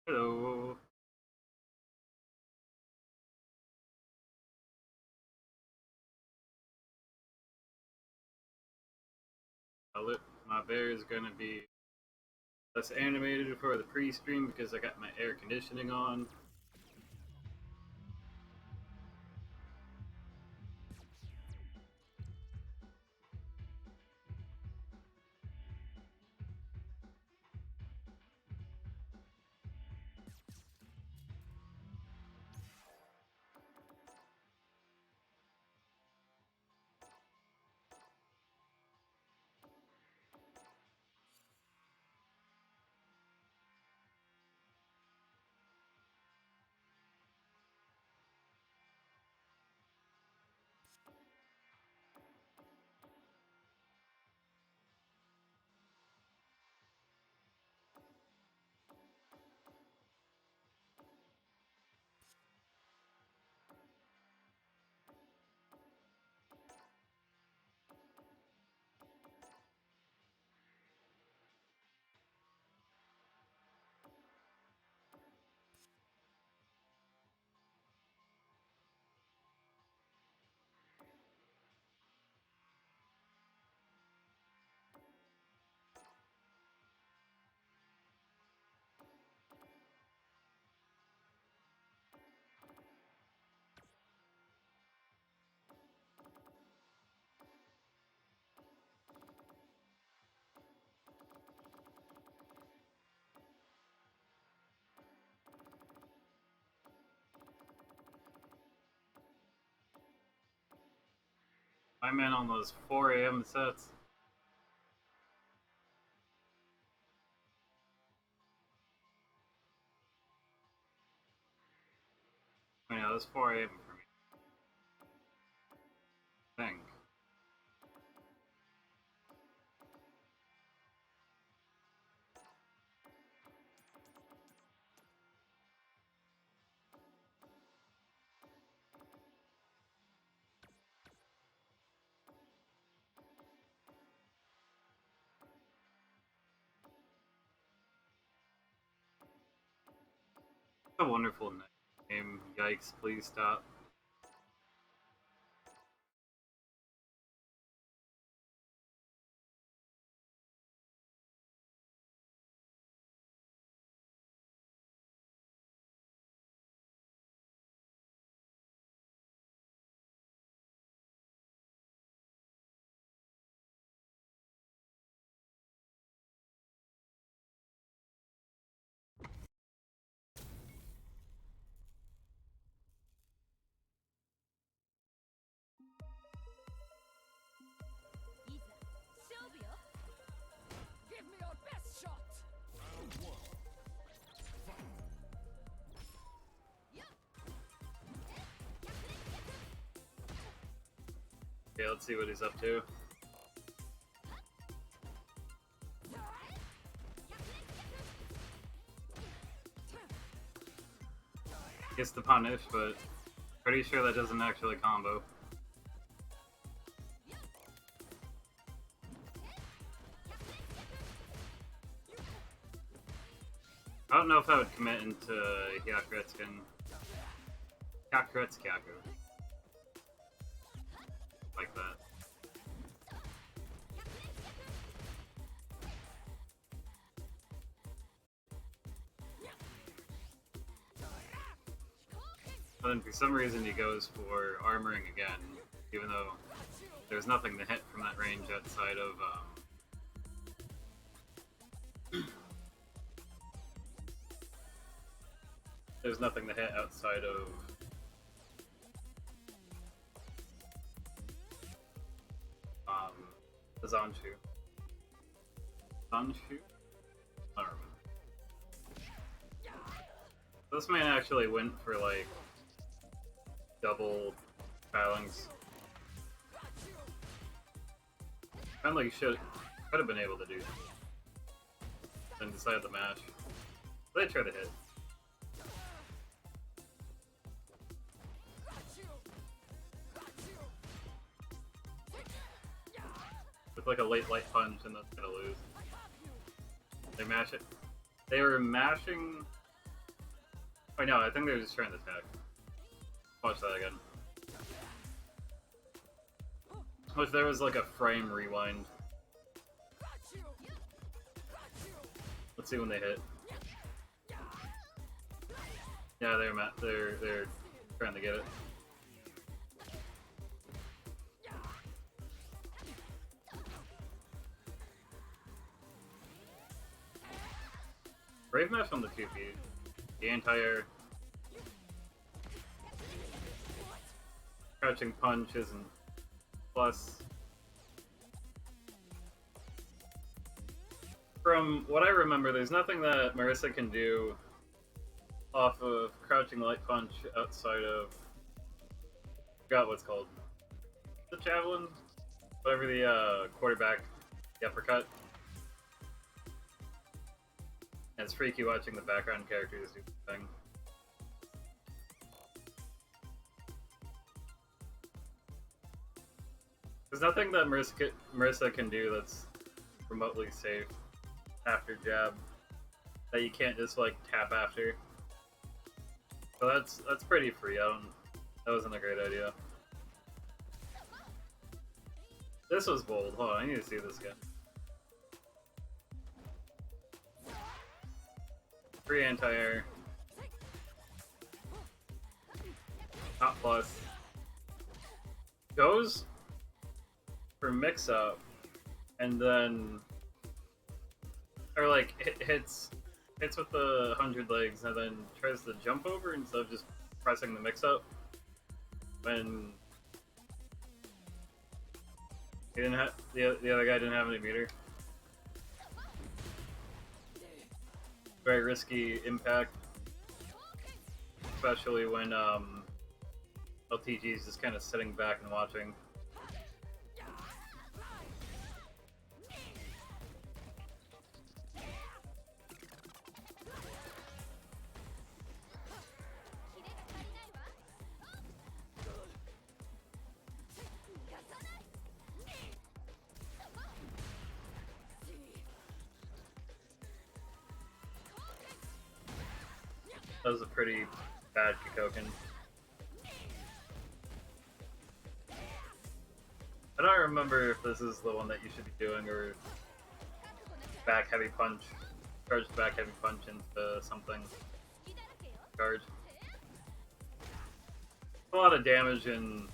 Hello. My bear is gonna be less animated for the pre-stream because I got my air conditioning on. I'm in on those 4 a.m. sets. I mean, that's 4 a.m. for me. I think. It's a wonderful name. Yikes! Please stop. Give me your best shot! Okay, let's see what he's up to. Gets the punish, but pretty sure that doesn't actually combo. I don't know if I would commit into Hyakuretsuken. Hyakuretsukaku. Like that. But then for some reason he goes for armoring again, even though there's nothing to hit from that range outside of there's nothing to hit outside of the Zanshu. Zanshu? I don't remember. This man actually went for like double phalanx. Kinda like could have been able to do that. Then decided to mash. But I tried to hit. With like a late light punch and that's gonna lose. They mash it. They were mashing I know, I think they're just trying to attack. Watch that again. If there was like a frame rewind. Let's see when they hit. Yeah, they're trying to get it. Brave match on the 2 feet. The entire crouching punch isn't plus. From what I remember, there's nothing that Marissa can do off of crouching light punch outside of, I forgot what it's called. The javelin? Whatever the quarterback, the uppercut. And it's freaky watching the background characters do the thing. There's nothing that Marissa can do that's remotely safe after jab that you can't just like tap after. So that's pretty free. That wasn't a great idea. This was bold. Hold on, I need to see this again. Free anti-air. Not plus. Goes for mix-up, and then... Or like, hits with the 100 legs, and then tries to jump over instead of just pressing the mix-up. When... He didn't have... The other guy didn't have any meter. Very risky impact, especially when LTG is just kind of sitting back and watching. That was a pretty bad Kikoken. I don't remember if this is the one that you should be doing, or back heavy punch, charge back heavy punch into something. Charge. A lot of damage, and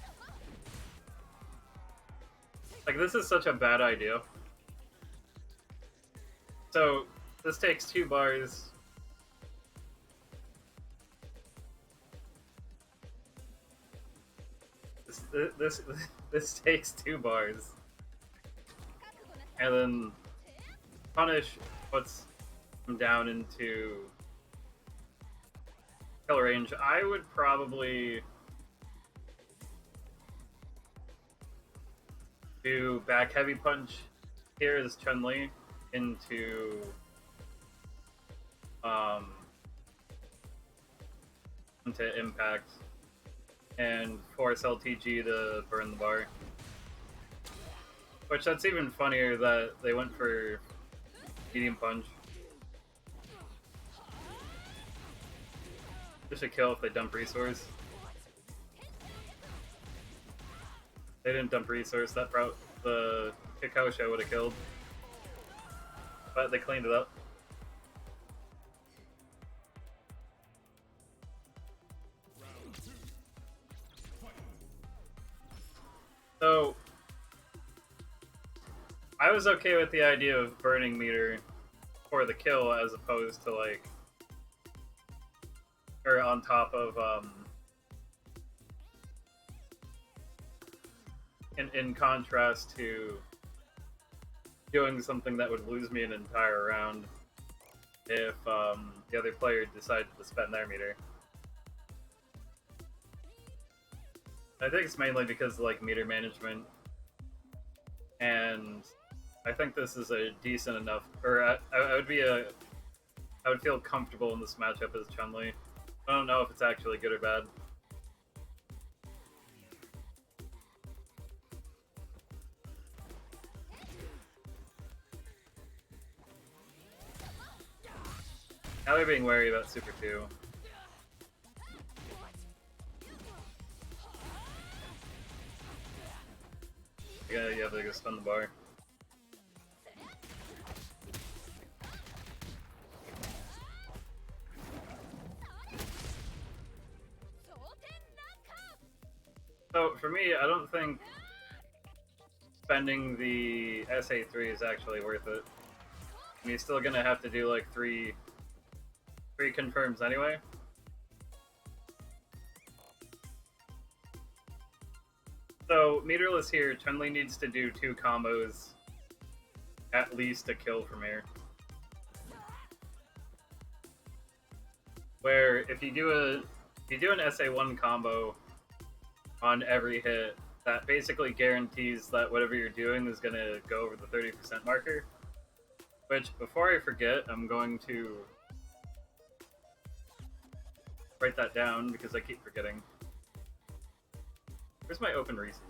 like, this is such a bad idea. So this takes 2 bars. This takes 2 bars, and then punish puts him down into kill range. I would probably do back heavy punch here as Chun-Li into impact, and force LTG to burn the bar. Which, that's even funnier that they went for medium punch. Just a kill if they dump resource. They didn't dump resource, that the Kikosha would have killed. But they cleaned it up. So, I was okay with the idea of burning meter for the kill as opposed to like, or on top of, in contrast to doing something that would lose me an entire round if the other player decided to spend their meter. I think it's mainly because of, like, meter management, and I think this is a decent enough, or I would feel comfortable in this matchup as Chun-Li. I don't know if it's actually good or bad. Now they're being wary about Super 2. Yeah, you have to go stun the bar. So for me, I don't think spending the SA3 is actually worth it. And you're still gonna have to do like three confirms anyway. So meterless here, Chun-Li needs to do 2 combos at least to kill from here. Where if you do an SA1 combo on every hit, that basically guarantees that whatever you're doing is gonna go over the 30% marker. Which, before I forget, I'm going to write that down because I keep forgetting. Where's my open recent?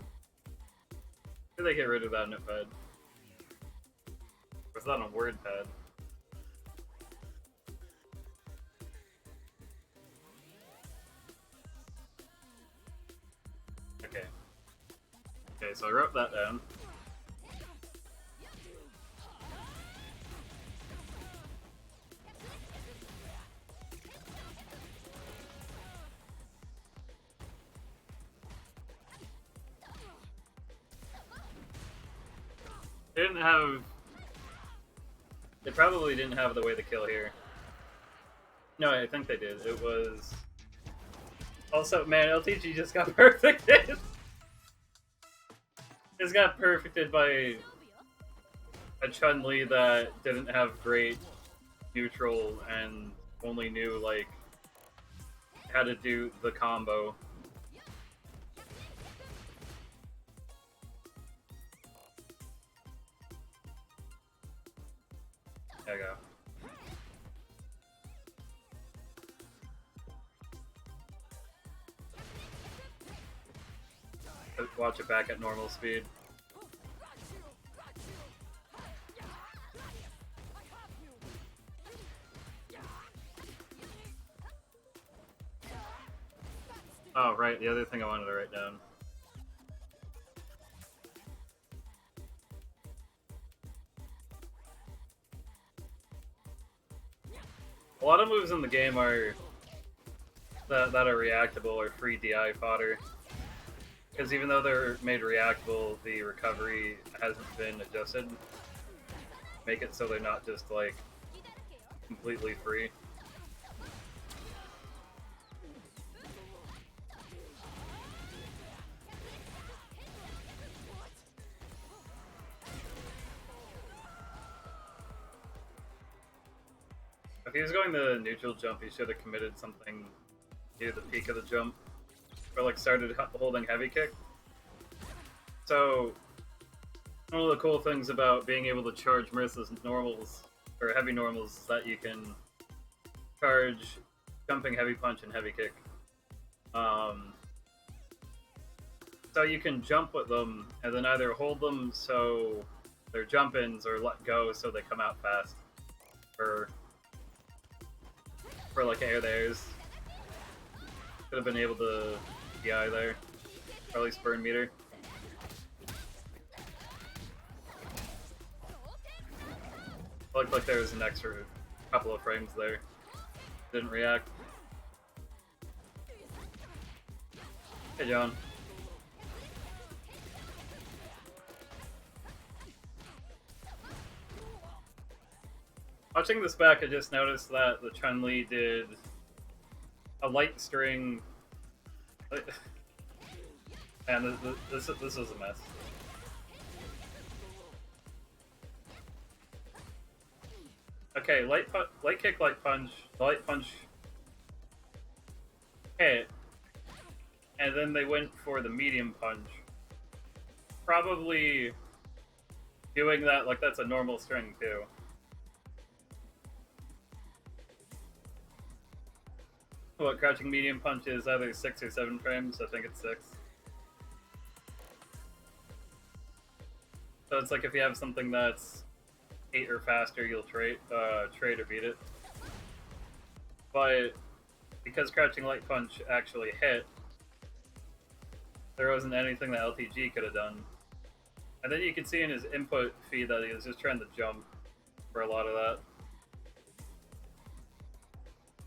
Did they get rid of that in Notepad? Or is that on a word pad? Okay. Okay, so I wrote that down. They probably didn't have the way to kill here. No, I think they did. It was... Also, man, LTG just got perfected! Just got perfected by a Chun-Li that didn't have great neutral and only knew, like, how to do the combo. There you go. Watch it back at normal speed. Oh, right, the other thing I wanted to write down. A lot of moves in the game are that are reactable or free DI fodder. Because even though they're made reactable, the recovery hasn't been adjusted. Make it so they're not just, like, completely free. If he was going the neutral jump, he should have committed something near the peak of the jump. Or, like, started holding heavy kick. So, one of the cool things about being able to charge Marissa's normals, or heavy normals, is that you can charge jumping heavy punch and heavy kick. So you can jump with them, and then either hold them so they're jump-ins, or let go so they come out fast. For like air theirs. Could have been able to DI there. Or at least burn meter. Looked like there was an extra couple of frames there. Didn't react. Hey, John. Watching this back, I just noticed that the Chun-Li did a light string. Man, this is a mess. Okay, light kick, light punch, hit, and then they went for the medium punch. Probably doing that like that's a normal string too. What, crouching medium punch is either 6 or 7 frames? I think it's 6. So it's like if you have something that's 8 or faster, you'll trade or beat it. But because crouching light punch actually hit, there wasn't anything that LTG could have done. And then you can see in his input feed that he was just trying to jump for a lot of that.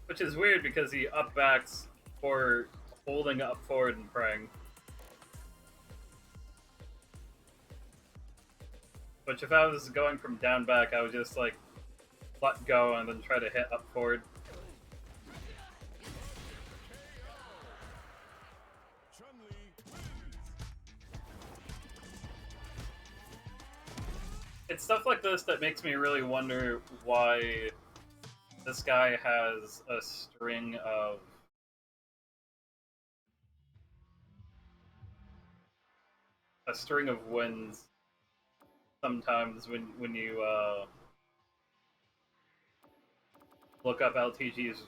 Which is weird because he up backs for holding up forward and praying. Which if I was going from down back, I would just like let go and then try to hit up forward. It's stuff like this that makes me really wonder why this guy has a string of wins sometimes when you look up LTG's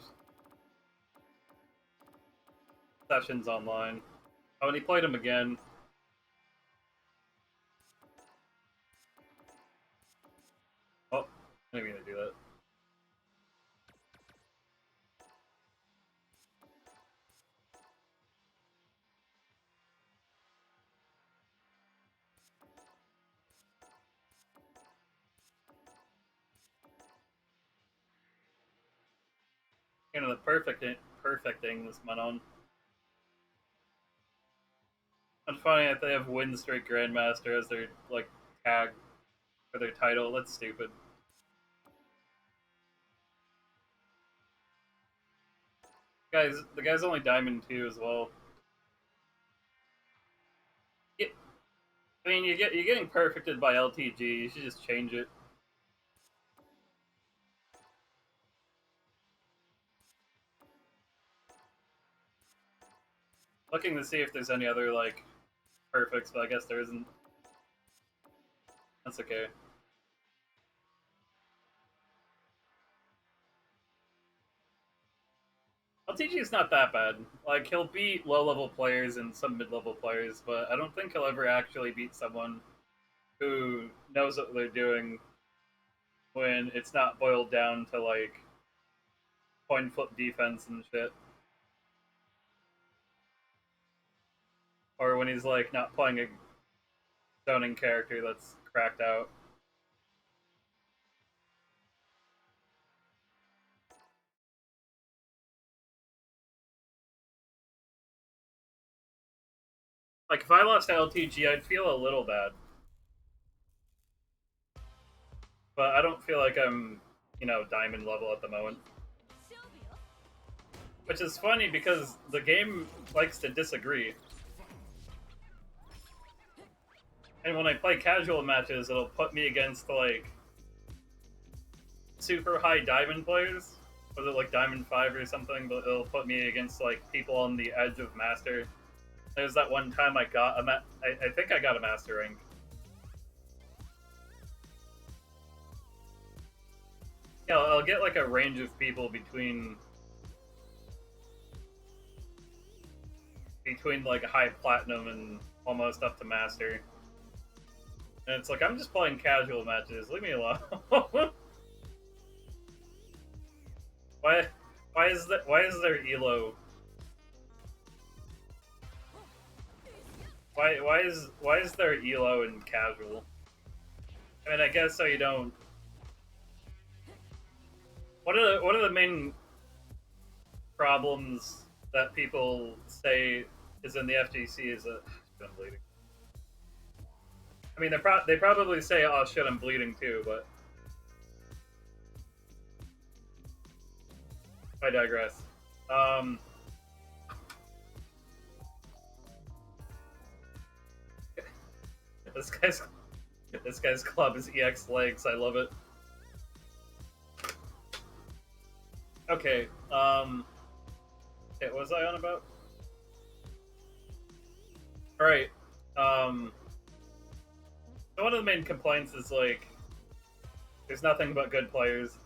sessions online. Oh, and he played him again. Oh, I didn't mean to do that. You know, the perfecting this Manon. It's funny that they have win streak Grandmaster as their like tag for their title. That's stupid. Guys, the guy's only Diamond 2 as well. Yeah, I mean, you're getting perfected by LTG. You should just change it. Looking to see if there's any other like perfects, but I guess there isn't. That's okay. LTG is not that bad. Like he'll beat low-level players and some mid-level players, but I don't think he'll ever actually beat someone who knows what they're doing when it's not boiled down to like coin flip defense and shit. Or when he's like not playing a zoning character that's cracked out. Like if I lost to LTG, I'd feel a little bad. But I don't feel like I'm, you know, diamond level at the moment. Which is funny because the game likes to disagree. And when I play casual matches, it'll put me against like super high diamond players. Was it like Diamond 5 or something? But it'll put me against like people on the edge of Master. There's that one time I got I think I got a Master rank. Yeah, I'll get like a range of people between like a high platinum and almost up to Master. And it's like I'm just playing casual matches. Leave me alone. Why is there elo? Why is there elo in casual? I mean, I guess so you don't. One of the main problems that people say is in the FGC is that I'm bleeding. I mean, they probably say, "Oh shit, I'm bleeding too," but I digress. This guy's club is EX legs. I love it. Okay. What was I on about? All right. So one of the main complaints is like, there's nothing but good players.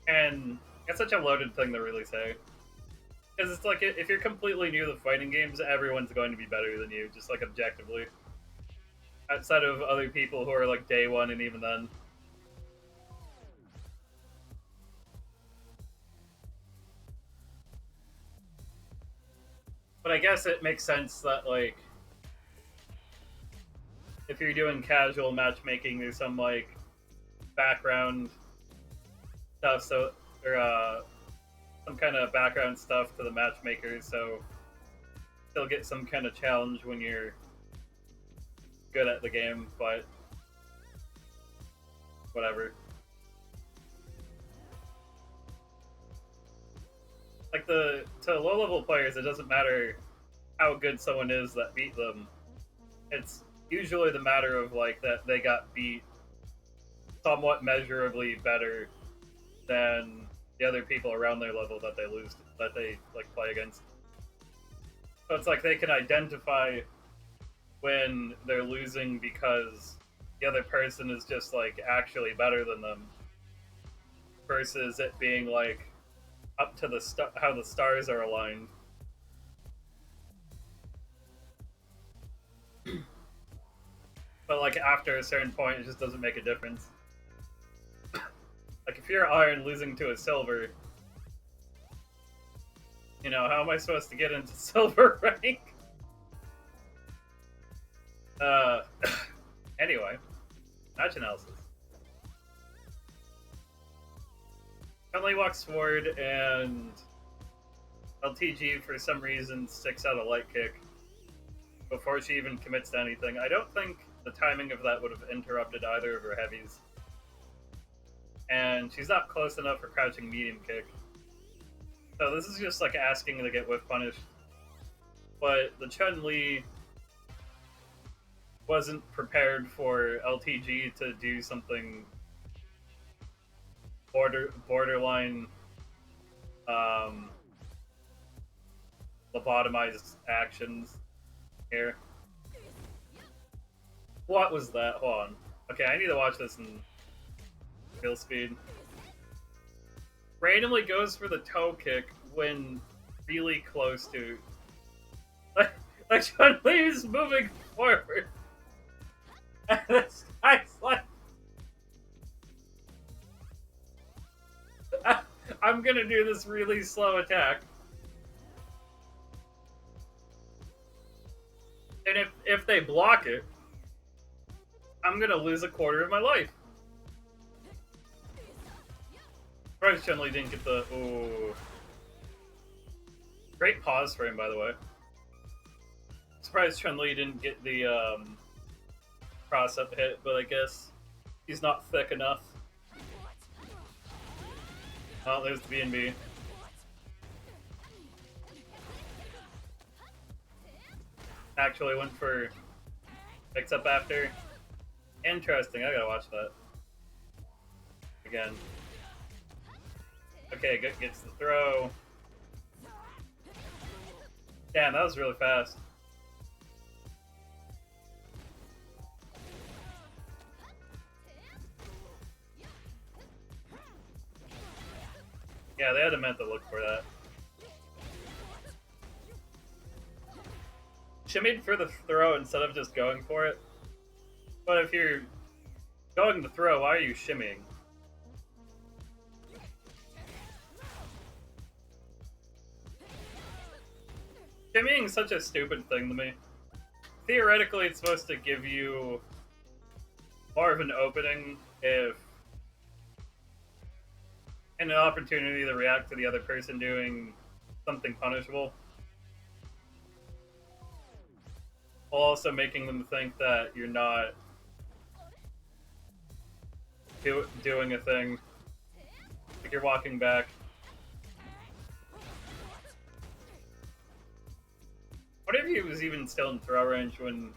And it's such a loaded thing to really say. Because it's like, if you're completely new to the fighting games, everyone's going to be better than you, just like objectively. Outside of other people who are like day one, and even then. But I guess it makes sense that, like, if you're doing casual matchmaking, there's some, like, background stuff, so, or, some kind of background stuff to the matchmakers, so still get some kind of challenge when you're good at the game, but whatever. Like, to low level players, it doesn't matter how good someone is that beat them. It's usually the matter of, like, that they got beat somewhat measurably better than the other people around their level that they like play against. So it's like they can identify when they're losing because the other person is just, like, actually better than them, versus it being like up to the how the stars are aligned. But, like, after a certain point, it just doesn't make a difference. Like, if you're iron losing to a silver, you know, how am I supposed to get into silver rank? Uh, anyway, match analysis. Chun-Li walks forward, and LTG, for some reason, sticks out a light kick before she even commits to anything. I don't think the timing of that would have interrupted either of her heavies. And she's not close enough for crouching medium kick. So this is just like asking to get whiff punished. But the Chun-Li wasn't prepared for LTG to do something borderline lobotomized actions here. What was that? Hold on. Okay, I need to watch this in real speed. Randomly goes for the toe kick when really close to. Like Chun-Li is moving forward. And this guy's like, I'm gonna do this really slow attack. And if they block it, I'm gonna lose a quarter of my life. Surprised Chun-Li didn't get the. Ooh. Great pause frame, by the way. Surprised Chun-Li didn't get the cross-up hit, but I guess he's not thick enough. Oh, there's the B&B. Actually went for mix-up after. Interesting, I gotta watch that. Again. Okay, gets the throw. Damn, that was really fast. Yeah, they had meant to look for that. Shimmied for the throw instead of just going for it. But if you're going to throw, why are you shimmying? Shimmying is such a stupid thing to me. Theoretically, it's supposed to give you more of an opening if and an opportunity to react to the other person doing something punishable, while also making them think that you're not doing a thing. Like you're walking back. What if he was even still in throw range when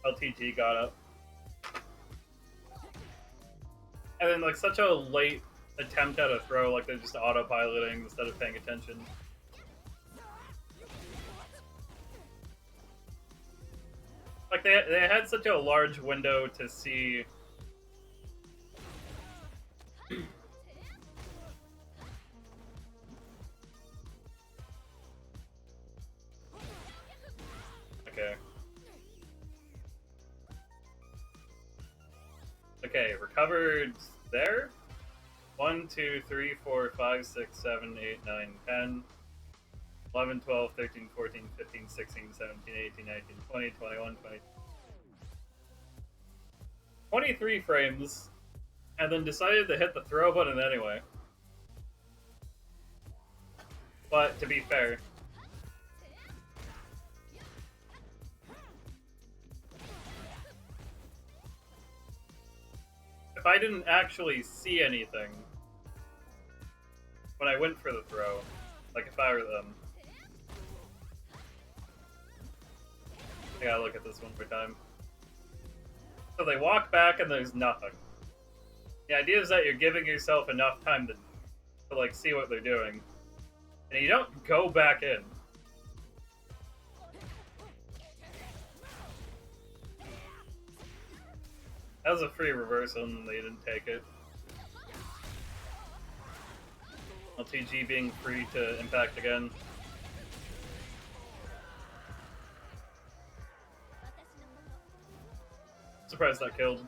LTG got up? And then, like, such a late attempt at a throw, like they're just autopiloting instead of paying attention. Like, they had such a large window to see. Okay. Okay, recovered there. 1, 2, 3, 4, 5, 6, 7, 8, 9, 10. 11, 12, 13, 14, 15, 16, 17, 18, 19, 20, 21, 20. 23 frames, and then decided to hit the throw button anyway. But to be fair, if I didn't actually see anything when I went for the throw, like if I were them, I gotta look at this one more time. So they walk back and there's nothing. The idea is that you're giving yourself enough time to like see what they're doing, and you don't go back in. That was a free reversal and they didn't take it. LTG being free to impact again. Surprised that killed.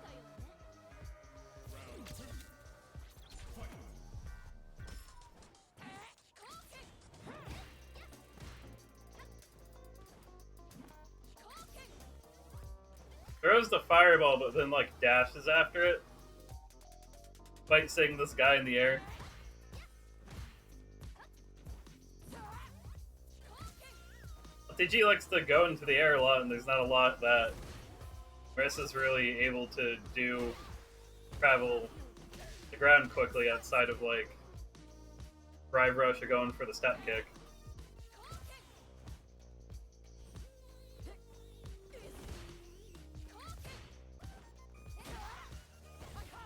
Throws the fireball, but then like dashes after it, fight-sing this guy in the air. LTG likes to go into the air a lot, and there's not a lot that Marissa's really able to do travel the ground quickly outside of like Drive Rush or going for the step kick.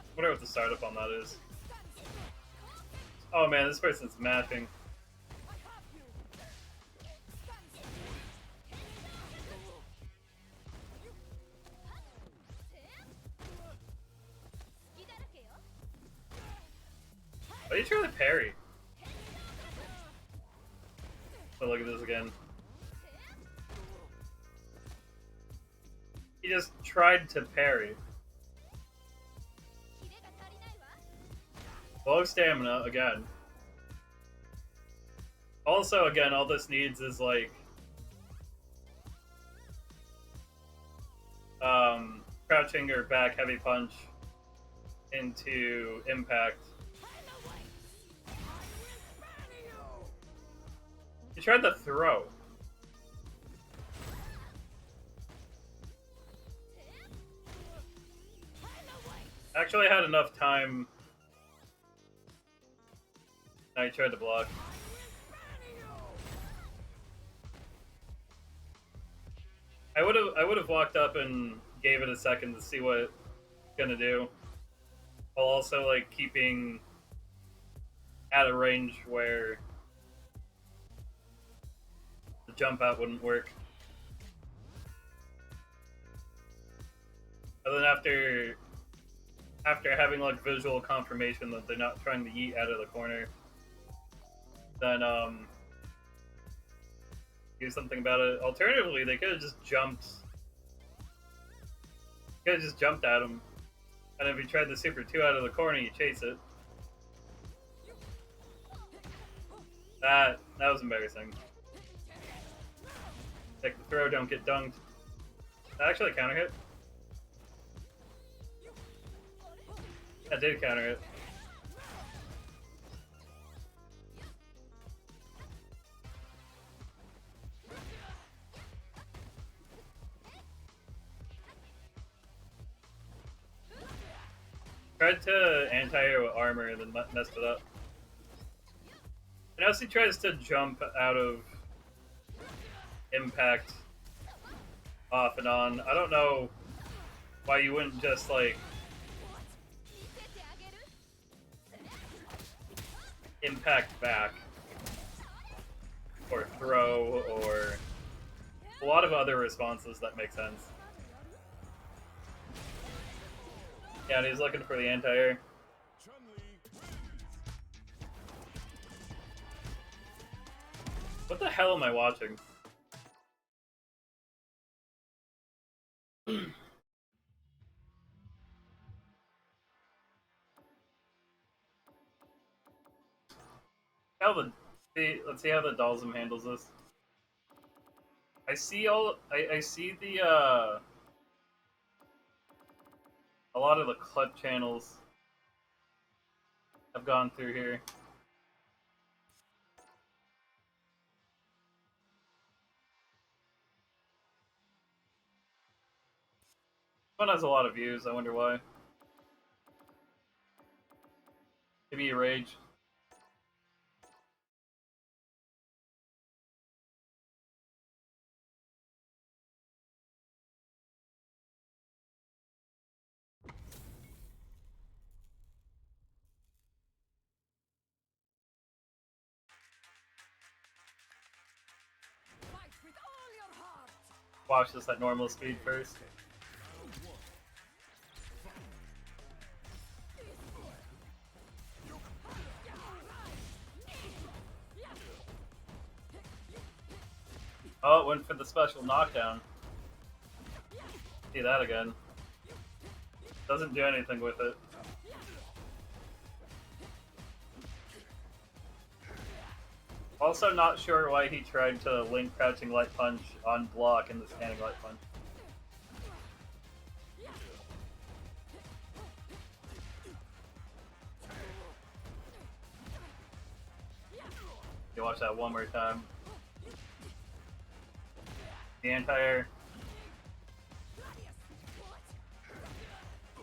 I wonder what the startup on that is. Oh man, this person's mashing. Why did you try to parry? Oh, look at this again. He just tried to parry. Low stamina again. Also, again, all this needs is like crouching or back heavy punch into impact. He tried to throw. Actually, I had enough time. Now he tried to block. I would have walked up and gave it a second to see what it's gonna do, while also like keeping at a range where the jump out wouldn't work. And then after having like visual confirmation that they're not trying to yeet out of the corner, then do something about it. Alternatively, they could have just jumped. Could have just jumped at him, and if he tried the super 2 out of the corner, you chase it. That was embarrassing. Take the throw, don't get dunked. That actually counter hit. That did counter it. Tried to anti-air with armor and then messed it up. And as he tries to jump out of impact off and on, I don't know why you wouldn't just like impact back or throw or a lot of other responses that make sense. Yeah, and he's looking for the anti-air. What the hell am I watching? Calvin, Let's see how the Dalsum handles this. I see the a lot of the clip channels have gone through here. This one has a lot of views, I wonder why. Maybe a rage. Fight with all your heart. Watch this at normal speed first. Oh, it went for the special knockdown. See that again. Doesn't do anything with it. Also not sure why he tried to link Crouching Light Punch on block in the Standing Light Punch. You watch that one more time. The anti-air.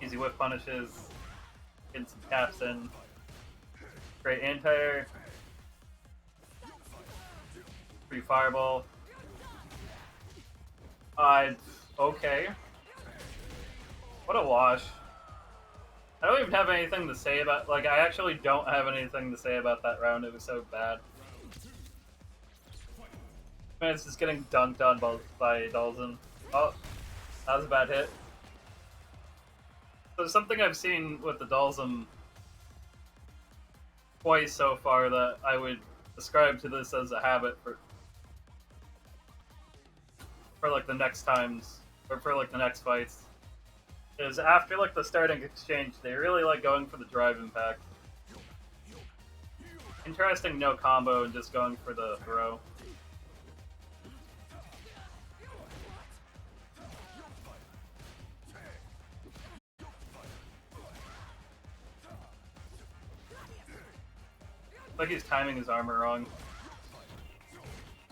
Easy whip punishes. Getting some taps in. Great anti-air. Free fireball. Okay. What a wash. I don't even have anything to say about, like, I actually don't have anything to say about that round. It was so bad. Man, it's just getting dunked on by Dalsum. Oh, that was a bad hit. So something I've seen with the Dalsum twice so far that I would ascribe to this as a habit for like the next times, or for like the next fights, is after like the starting exchange, they really like going for the drive impact. Interesting no combo and just going for the throw. Like he's timing his armor wrong.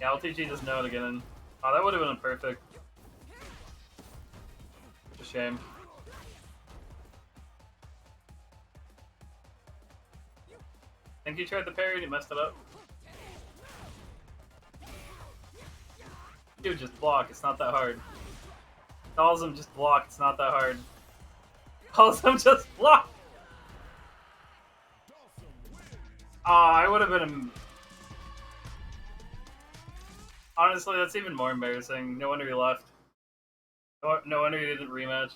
Yeah, LTG doesn't know how to get in. Oh, that would have been perfect. A shame. Think you tried the parry and you messed it up? Dude, just block, it's not that hard. Dalsum, just block, it's not that hard. Dalsum, just block! I would have been... Honestly, that's even more embarrassing. No wonder he left. No wonder he didn't rematch.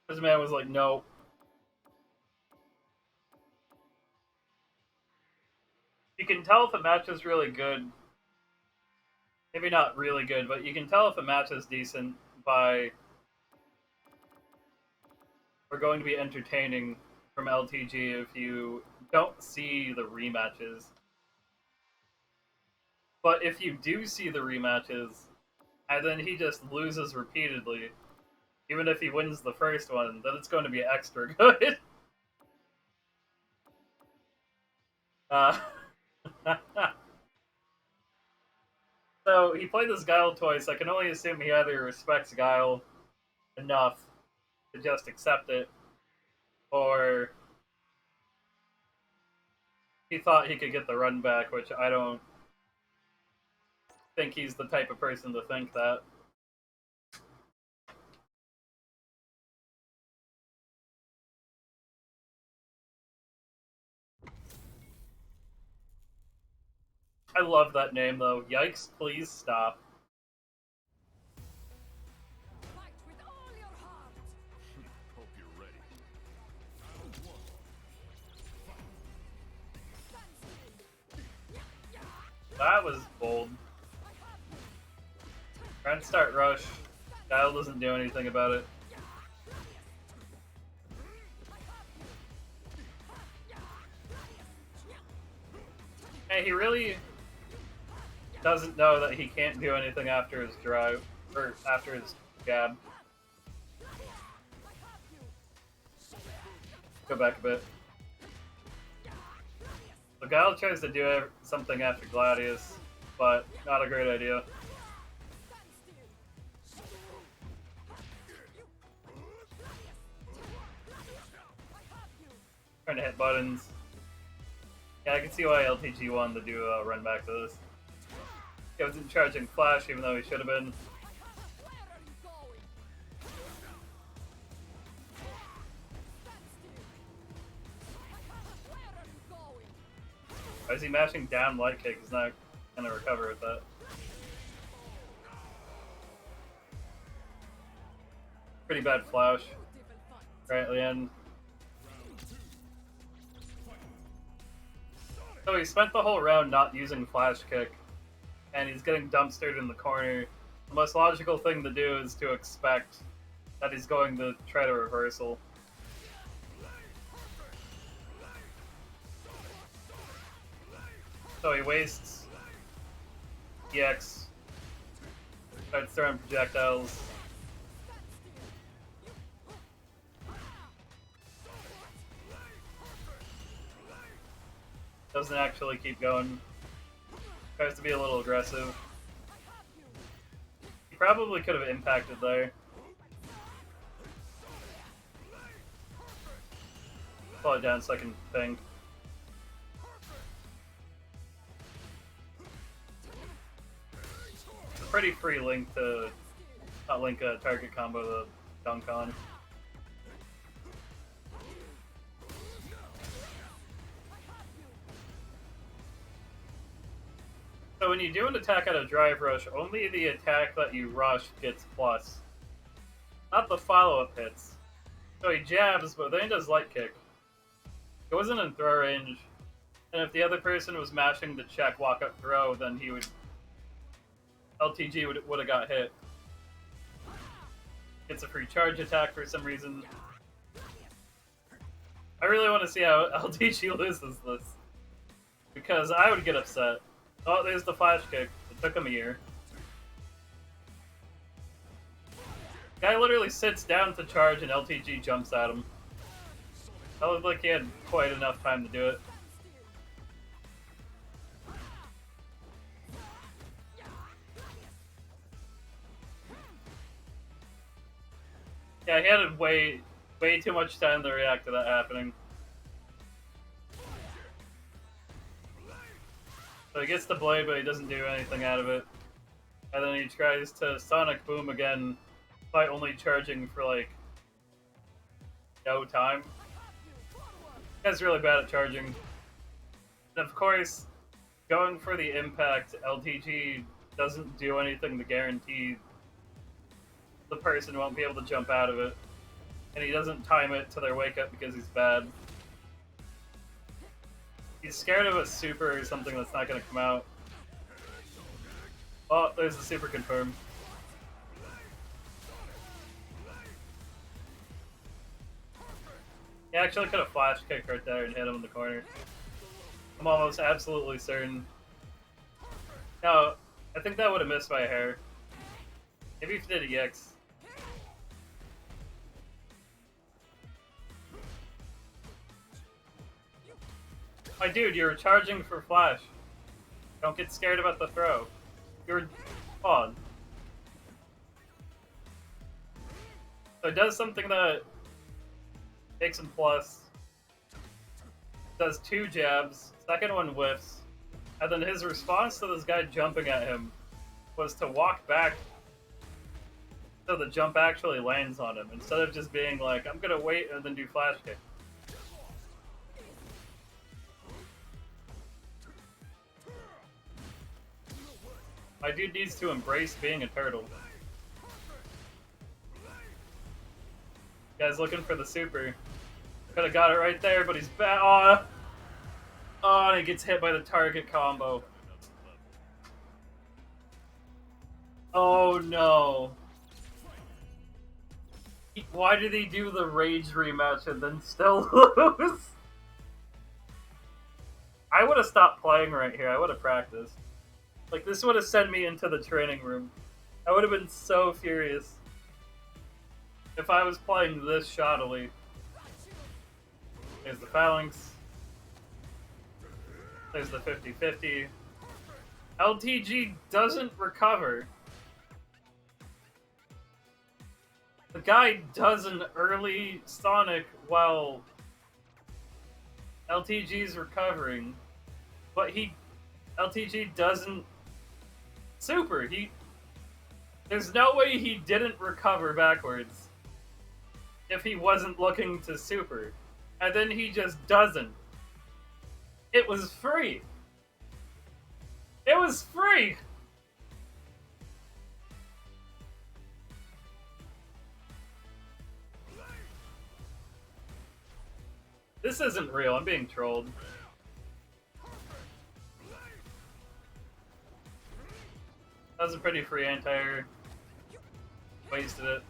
This man was like, no. You can tell if a match is really good. Maybe not really good, but you can tell if a match is decent by... We're going to be entertaining from LTG if you don't see the rematches. But if you do see the rematches, and then he just loses repeatedly, even if he wins the first one, then it's going to be extra good. So he played this Guile twice. I can only assume he either respects Guile enough to just accept it, or he thought he could get the run back, which I don't think he's the type of person to think that. I love that name, though. Yikes, please stop. Fight with all your heart. Hope you're ready. That was bold. Trying to start rush. Guile doesn't do anything about it. And he really doesn't know that he can't do anything after his drive, or after his jab. Go back a bit. So Guile tries to do something after Gladius, but not a great idea. Trying to hit buttons. Yeah, I can see why LTG wanted to do a run back to this. He wasn't charging Flash, even though he should have been. Why is he mashing down light kick? He's not gonna recover with that. Pretty bad Flash. Right at the end. So he spent the whole round not using Flash Kick, and he's getting dumpstered in the corner. The most logical thing to do is to expect that he's going to try to reversal. So he wastes EX, starts throwing projectiles. Doesn't actually keep going. Tries to be a little aggressive. He probably could have impacted there. Slow it down so I can think. It's a pretty free link to not link a target combo to dunk on. So when you do an attack out of Drive Rush, only the attack that you rush gets plus. Not the follow-up hits. So he jabs, but then he does Light Kick. It wasn't in throw range, and if the other person was mashing the check walk-up throw, then he would... LTG would have got hit. Gets a free charge attack for some reason. I really want to see how LTG loses this. Because I would get upset. Oh, there's the Flash Kick. It took him a year. Guy literally sits down to charge and LTG jumps at him. That looked like he had quite enough time to do it. Yeah, he had way too much time to react to that happening. So he gets the blade, but he doesn't do anything out of it. And then he tries to Sonic Boom again, by only charging for like no time. This guy's really bad at charging. And of course, going for the impact, LTG doesn't do anything to guarantee the person won't be able to jump out of it. And he doesn't time it to their wake up because he's bad. He's scared of a super or something that's not going to come out. Oh, there's the super confirm. He actually could have flash kicked right there and hit him in the corner. I'm almost absolutely certain. No, I think that would have missed by a hair. Maybe if he did EX. My dude, you were charging for flash. Don't get scared about the throw. You're on. So it does something that takes him plus. Does 2 jabs. Second one whiffs. And then his response to this guy jumping at him was to walk back so the jump actually lands on him, instead of just being like, I'm gonna wait and then do flash kick. My dude needs to embrace being a turtle. Guy's looking for the super. Could have got it right there, but he's back. Oh, and he gets hit by the target combo. Oh no. Why did he do the Rage rematch and then still lose? I would have stopped playing right here. I would have practiced. Like, this would have sent me into the training room. I would have been so furious if I was playing this shoddily. There's the phalanx. There's the 50-50. LTG doesn't recover. The guy does an early Sonic while LTG's recovering, but LTG doesn't super. There's no way he didn't recover backwards if he wasn't looking to super, and then he just doesn't. It was free. It was free. This isn't real. I'm being trolled. That was a pretty free anti-air. Wasted it.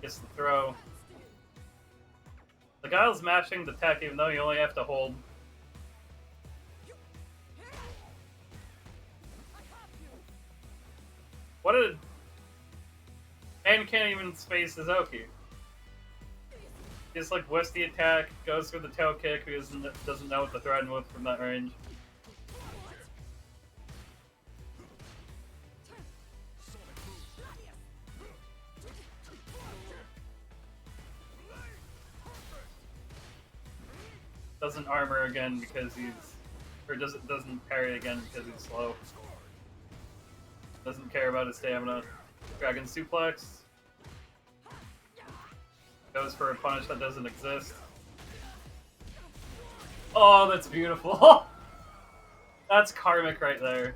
Gets the throw. The guy was mashing the tech even though you only have to hold. What did... And can't even space his Oki. Just like whiffs the attack, goes for the tail kick because doesn't know what to threaten with from that range. Doesn't armor again because he's... Or doesn't parry again because he's slow. Doesn't care about his stamina. Dragon suplex. Goes for a punish that doesn't exist. Oh, that's beautiful. That's karmic right there.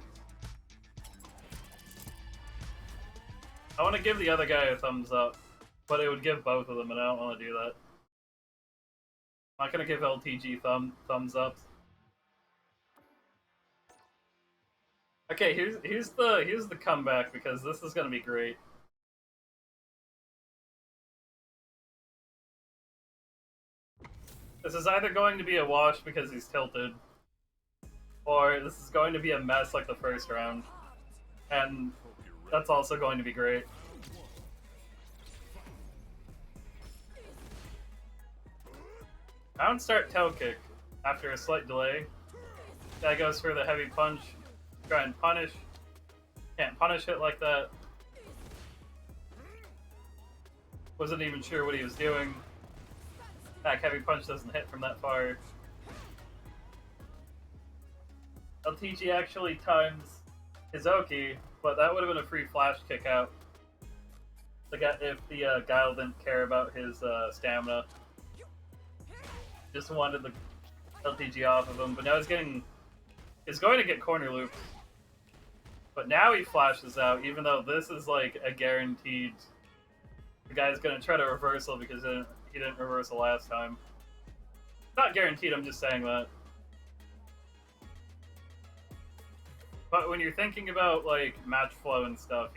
I want to give the other guy a thumbs up, but it would give both of them, and I don't want to do that. I'm not gonna give LTG thumbs ups. Okay, here's the comeback because this is gonna be great. This is either going to be a wash because he's tilted, or this is going to be a mess like the first round, and that's also going to be great. I don't start tail kick after a slight delay. Guy goes for the heavy punch, try and punish. Can't punish it like that. Wasn't even sure what he was doing. Back heavy punch doesn't hit from that far. LTG actually times his Oki, but that would have been a free flash kick out. If the Guile didn't care about his stamina. Just wanted the LTG off of him, but now he's going to get corner looped. But now he flashes out, even though this is like a guaranteed. The guy's going to try to reversal because he didn't reversal last time. Not guaranteed, I'm just saying that. But when you're thinking about like match flow and stuff,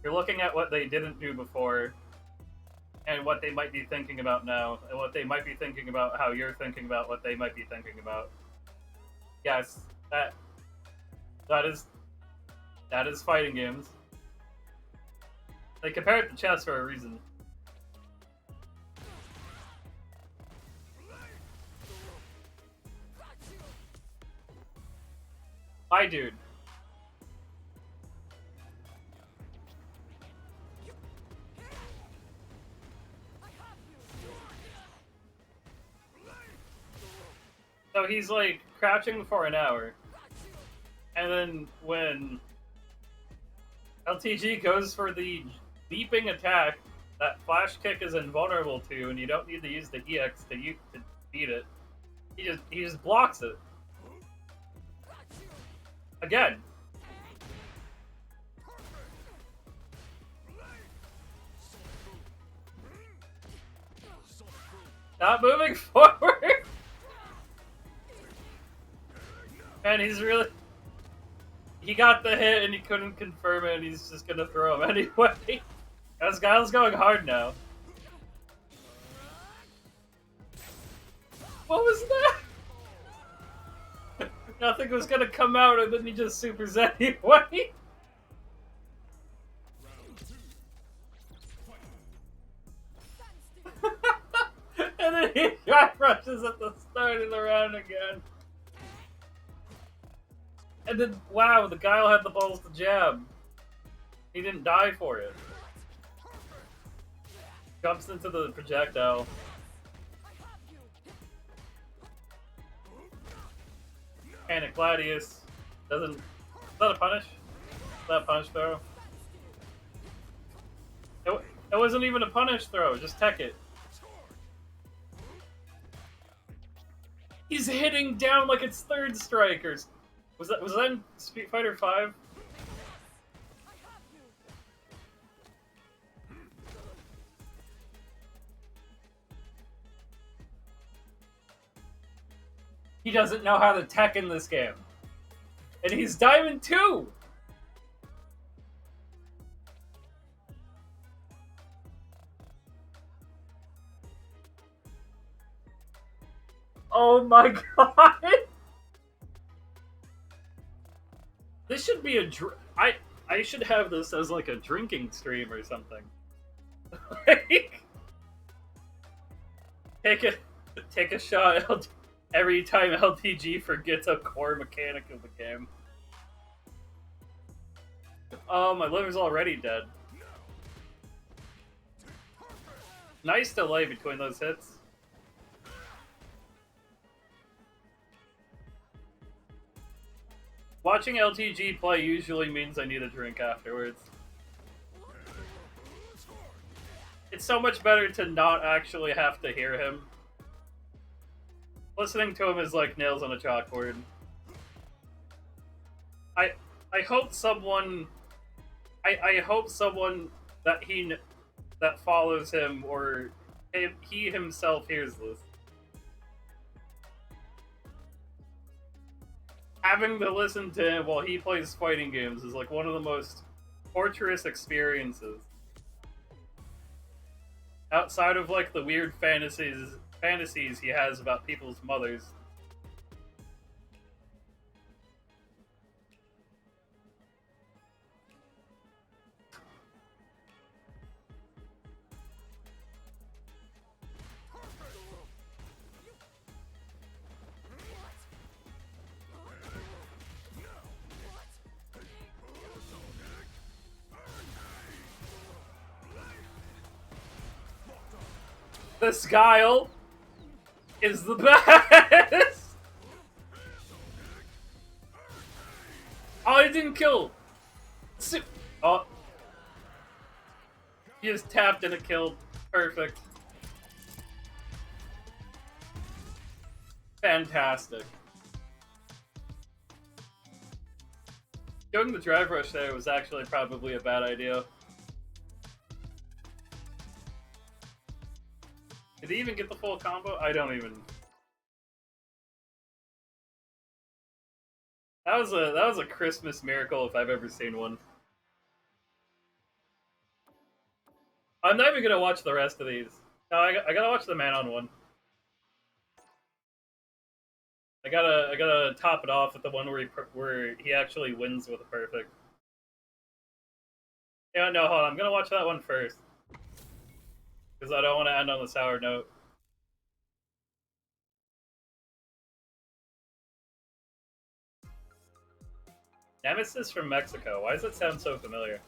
you're looking at what they didn't do before, and what they might be thinking about now, and what they might be thinking about how you're thinking about what they might be thinking about. Yes, that is fighting games. They compare it to chess for a reason. Hi, dude. So he's like crouching for an hour, and then when LTG goes for the leaping attack that flash kick is invulnerable to, and you don't need to use the EX to beat it, he just blocks it. Again. Not moving forward. And he got the hit and he couldn't confirm it, and he's just gonna throw him anyway. As Guile's going hard now. What was that? Nothing was gonna come out, and then he just supers anyway. And then he dry rushes at the start of the round again. And then, wow, the guy had the balls to jab. He didn't die for it. Jumps into the projectile. Panic Gladius. Doesn't... Is that a punish? Is that a punish throw? It wasn't even a punish throw, just tech it. He's hitting down like it's third strikers. Was that in Street Fighter 5? He doesn't know how to tech in this game. And he's Diamond 2! Oh my god! This should be a I should have this as like a drinking stream or something. Like, take a shot every time LTG forgets a core mechanic of the game. Oh, my liver's already dead. Nice delay between those hits. Watching LTG play usually means I need a drink afterwards. It's so much better to not actually have to hear him. Listening to him is like nails on a chalkboard. I hope someone... I hope someone that that follows him or he himself hears this. Having to listen to him while he plays fighting games is like one of the most torturous experiences. Outside of like the weird fantasies he has about people's mothers. This Guile is the best! Oh, he didn't kill! Oh. He just tapped and it killed. Perfect. Fantastic. Doing the drive rush there was actually probably a bad idea. Did he even get the full combo? I don't even... That was a Christmas miracle if I've ever seen one. I'm not even gonna watch the rest of these. No, I gotta watch the man-on-one. I gotta top it off with the one where he actually wins with a perfect. Yeah, no, hold on. I'm gonna watch that one first. Because I don't want to end on the sour note. Nemesis from Mexico. Why does it sound so familiar?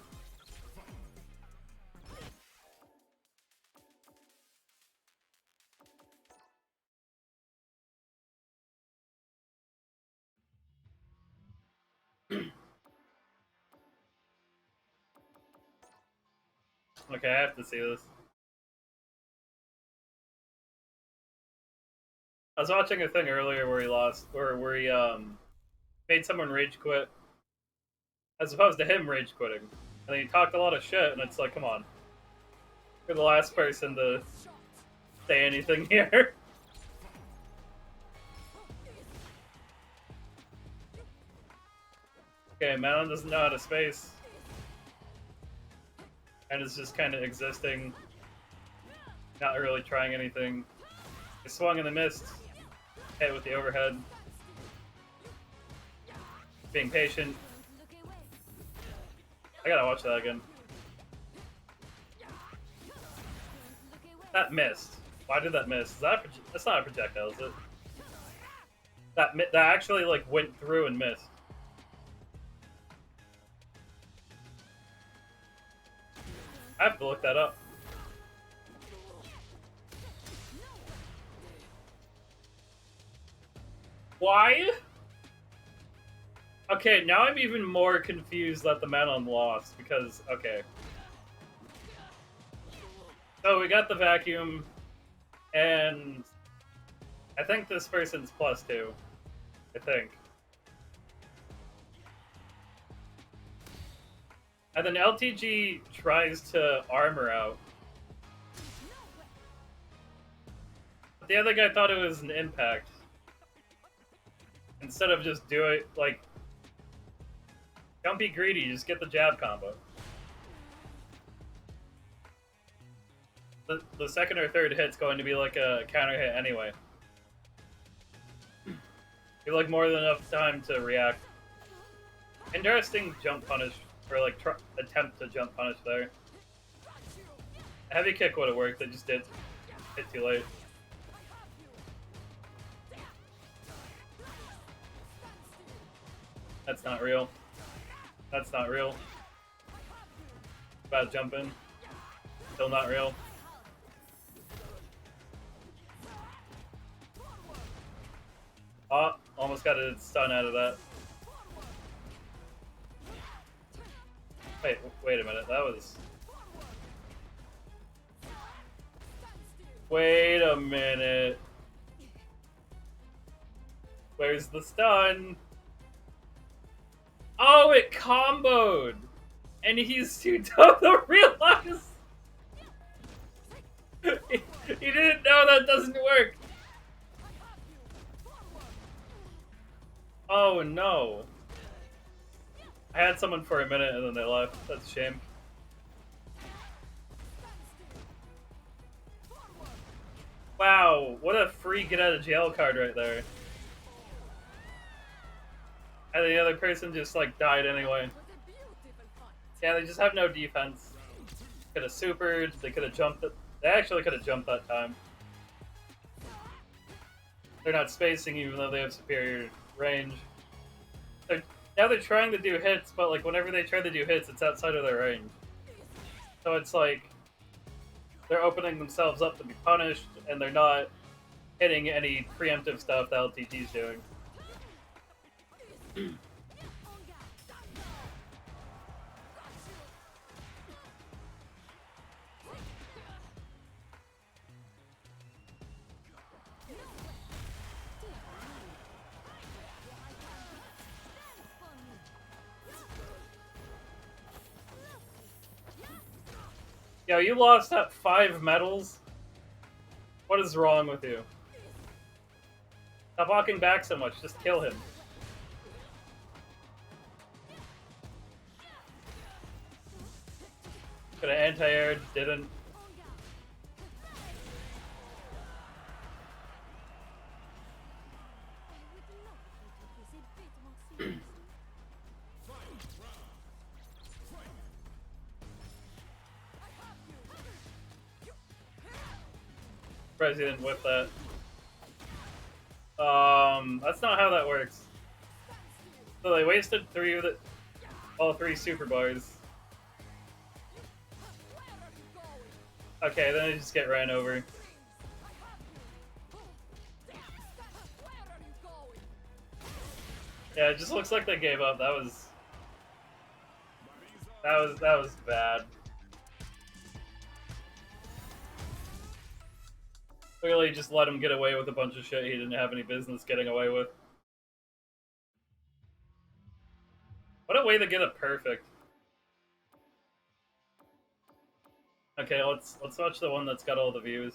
Okay, I have to see this. I was watching a thing earlier where he lost, or where he made someone rage quit, as opposed to him rage quitting, and he talked a lot of shit, and it's like, come on, you're the last person to say anything here. Okay, Manon doesn't know how to space, and is just kind of existing, not really trying anything. He swung and missed. Hit with the overhead. Being patient. I gotta watch that again. That missed. Why did that miss? Is that that's not a projectile, is it? That actually like went through and missed. I have to look that up. Why? Okay, now I'm even more confused that the Manon lost because okay. So we got the vacuum, and I think this person's +2. I think. And then LTG tries to armor out. But the other guy thought it was an impact. Instead of just do it, like, don't be greedy, just get the jab combo. The second or third hit's going to be like a counter hit anyway. You like more than enough time to react. Interesting jump punish, or like attempt to jump punish there. A heavy kick would have worked, it just did hit too late. That's not real. That's not real. Bad jump in. Still not real. Oh, almost got a stun out of that. Wait a minute. That was... Wait a minute. Where's the stun? Oh, it comboed! And he's too dumb to realize! he didn't know that doesn't work! Oh no. I had someone for a minute and then they left. That's a shame. Wow, what a free get out of jail card right there. And the other person just like died anyway. Yeah, they just have no defense. Could have supered, they could have jumped it. They actually could have jumped that time. They're not spacing even though they have superior range. Now they're trying to do hits, but like whenever they try to do hits, it's outside of their range. So it's like they're opening themselves up to be punished, and they're not hitting any preemptive stuff that LTG's doing. Yo, you lost at 5 medals? What is wrong with you? Stop walking back so much, just kill him. Could've anti-aired, didn't. Surprised he didn't whip that. That's not how that works. So they wasted all 3 super bars. Okay, then they just get ran over. Yeah, it just looks like they gave up. That was bad. Clearly just let him get away with a bunch of shit he didn't have any business getting away with. What a way to get it perfect. Okay, let's watch the one that's got all the views.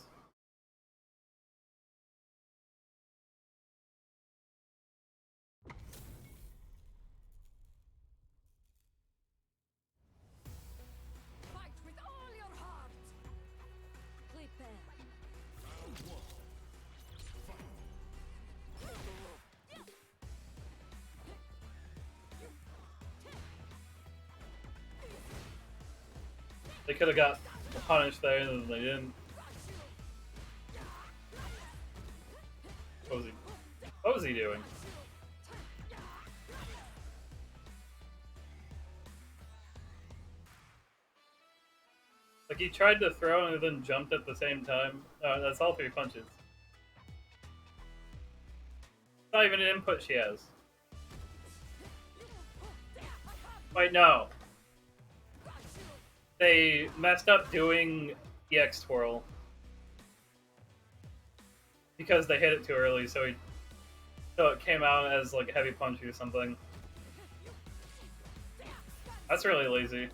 Fight with all your heart. Prepare. They could have got punished there, and they didn't. What was he doing? Like, he tried to throw and then jumped at the same time. Oh, that's all 3 punches. It's not even an input she has. Wait, no. They messed up doing EX twirl. Because they hit it too early, so it came out as like a heavy punch or something. That's really lazy.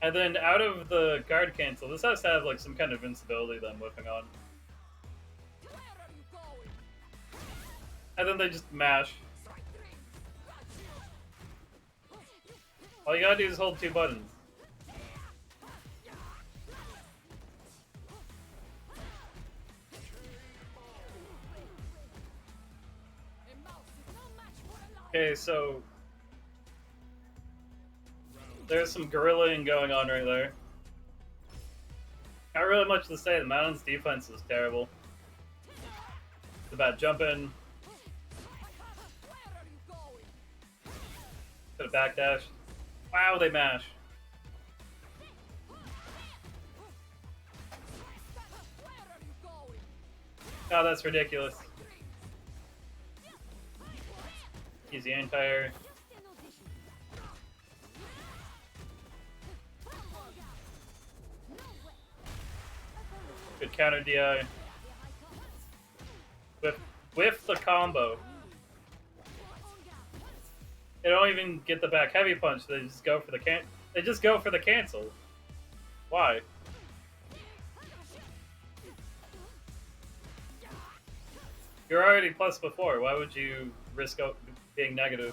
And then out of the guard cancel, this has to have like some kind of invincibility that I'm whipping on. And then they just mash. All you gotta do is hold 2 buttons. Okay, so there's some gorillaing going on right there. Not really much to say. The Mountain's defense is terrible. It's about jumping. Could have backdashed. Wow, they mash. Oh, that's ridiculous. Easy anti-air. Good counter DI. With the combo. They don't even get the back heavy punch. They just go for the cancel. Why? You're already plus before. Why would you risk being negative?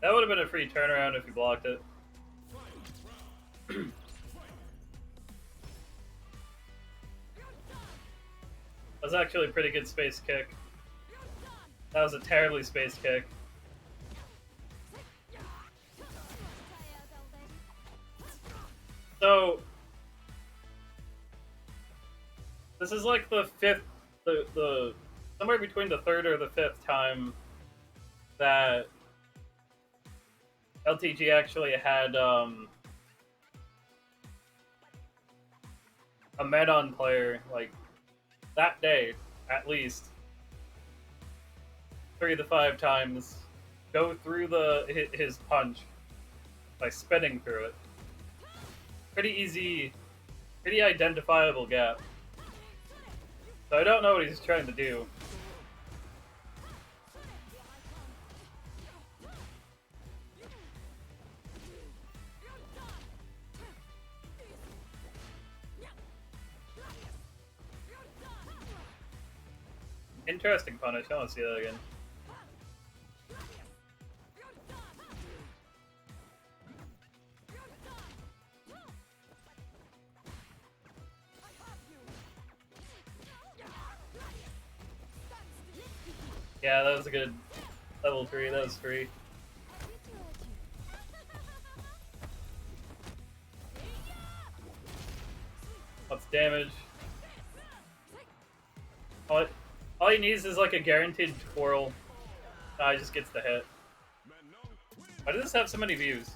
That would have been a free turnaround if you blocked it. That was actually a pretty good space kick. That was a terribly spaced kick. So this is like the 5th, the somewhere between the 3rd or the 5th time that LTG actually had a med-on player, like, that day, at least, 3 to 5 times, go through his punch by spinning through it. Pretty easy, pretty identifiable gap. So I don't know what he's trying to do. Interesting punish. I want to see that again. Yeah, that was a good level 3. That was free. What's damage? All he needs is like a guaranteed twirl. He just gets the hit. Why does this have so many views?